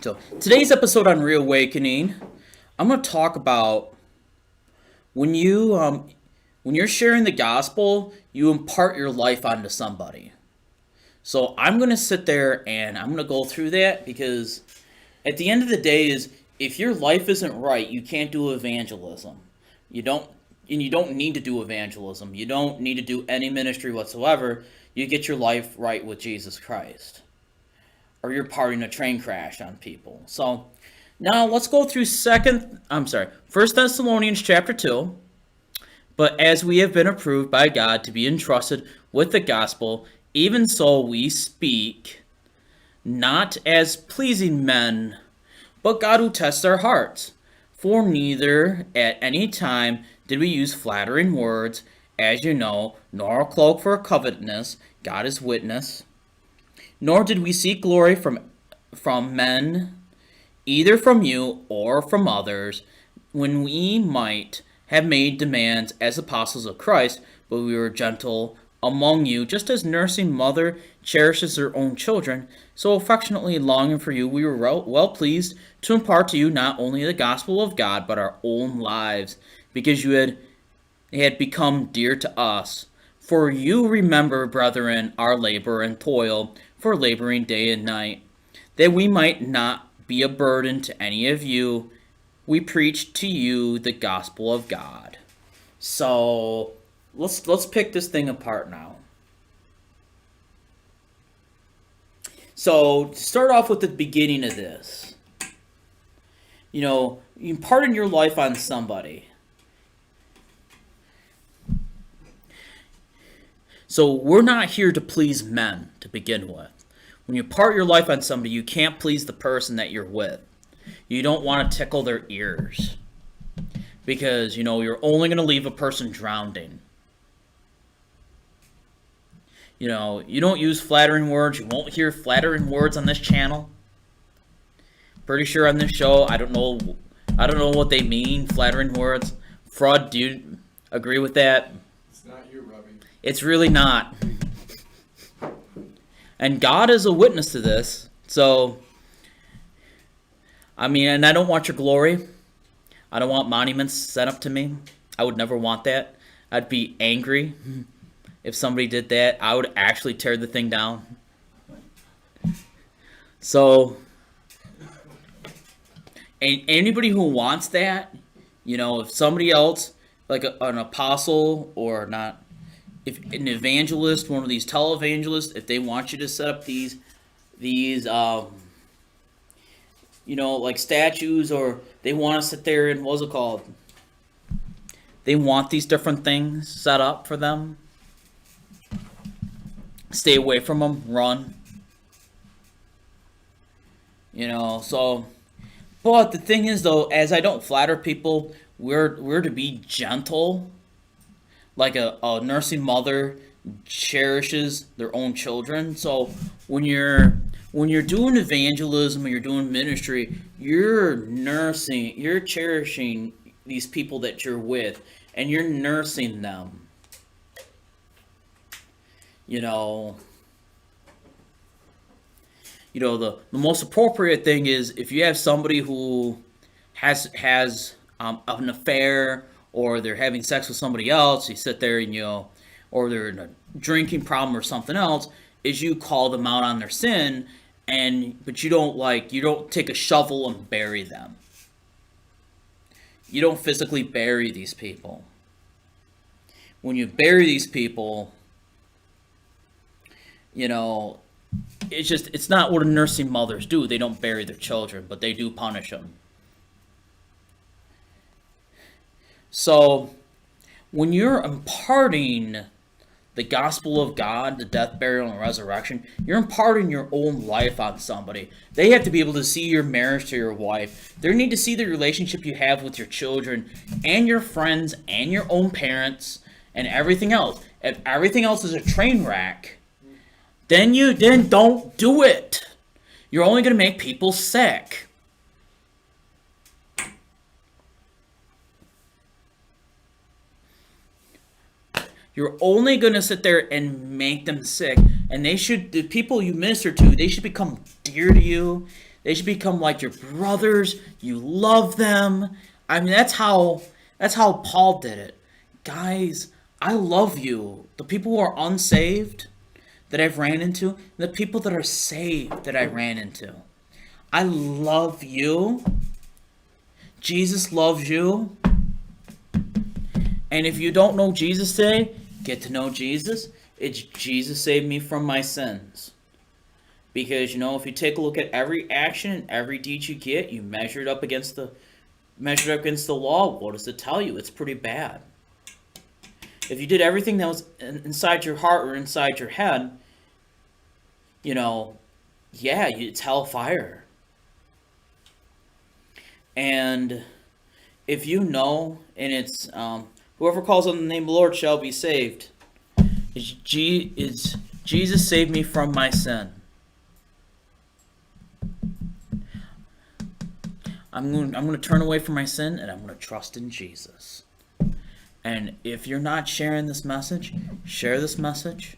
So today's episode on Reawakening, I'm going to talk about when you're sharing the gospel, you impart your life onto somebody. So I'm going to sit there and I'm going to go through that because at the end of the day is if your life isn't right, you can't do evangelism. You don't and you don't need to do evangelism. You don't need to do any ministry whatsoever. You get your life right with Jesus Christ, or you're parting a train crash on people. So now let's go through First Thessalonians chapter 2. But as we have been approved by God to be entrusted with the gospel, even so we speak, not as pleasing men, but God who tests our hearts. For neither at any time did we use flattering words, as you know, nor a cloak for covetousness, God is witness. Nor did we seek glory from men, either from you or from others, when we might have made demands as apostles of Christ, but we were gentle among you, just as nursing mother cherishes her own children, so affectionately longing for you, we were well pleased to impart to you not only the gospel of God, but our own lives, because you had become dear to us. For you remember, brethren, our labor and toil, for laboring day and night, that we might not be a burden to any of you. We preach to you the gospel of God. So let's pick this thing apart now. So to start off with the beginning of this, you imparting your life on somebody. So we're not here to please men to begin with. When you part your life on somebody, you can't please the person that you're with. You don't want to tickle their ears because, you're only going to leave a person drowning. You don't use flattering words. You won't hear flattering words on this channel. Pretty sure on this show, I don't know what they mean, flattering words. Fraud, do you agree with that? It's not you, Robbie. It's really not. And God is a witness to this. So, and I don't want your glory. I don't want monuments set up to me. I would never want that. I'd be angry if somebody did that. I would actually tear the thing down. So, and anybody who wants that, if somebody else, like an apostle or not, if an evangelist, one of these televangelists, if they want you to set up these like statues, or they want to sit there and what's it called? They want these different things set up for them. Stay away from them. Run. So. But the thing is, though, as I don't flatter people, we're to be gentle, like a nursing mother cherishes their own children. So when you're doing evangelism or you're doing ministry, you're cherishing these people that you're with, and you're nursing them. The most appropriate thing is if you have somebody who has an affair, or they're having sex with somebody else, you sit there and or they're in a drinking problem or something else, is you call them out on their sin, but you don't take a shovel and bury them. You don't physically bury these people. When you bury these people, it's not what nursing mothers do. They don't bury their children, but they do punish them. So, when you're imparting the gospel of God, the death, burial, and resurrection, you're imparting your own life on somebody. They have to be able to see your marriage to your wife. They need to see the relationship you have with your children and your friends and your own parents and everything else. If everything else is a train wreck, then don't do it. You're only going to make people sick. You're only going to sit there and make them sick. And the people you minister to, they should become dear to you. They should become like your brothers. You love them. I mean, that's how Paul did it. Guys, I love you. The people who are unsaved that I've ran into, and the people that are saved that I ran into. I love you. Jesus loves you. And if you don't know Jesus today, get to know Jesus. It's Jesus saved me from my sins. Because, if you take a look at every action and every deed you get, you measure it up against the law, what does it tell you? It's pretty bad. If you did everything that was inside your heart or inside your head, it's hellfire. And if you know, and it's whoever calls on the name of the Lord shall be saved. It's Jesus saved me from my sin. I'm going to turn away from my sin and I'm going to trust in Jesus. And if you're not sharing this message, share this message,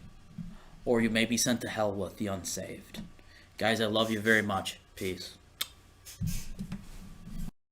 or you may be sent to hell with the unsaved. Guys, I love you very much. Peace.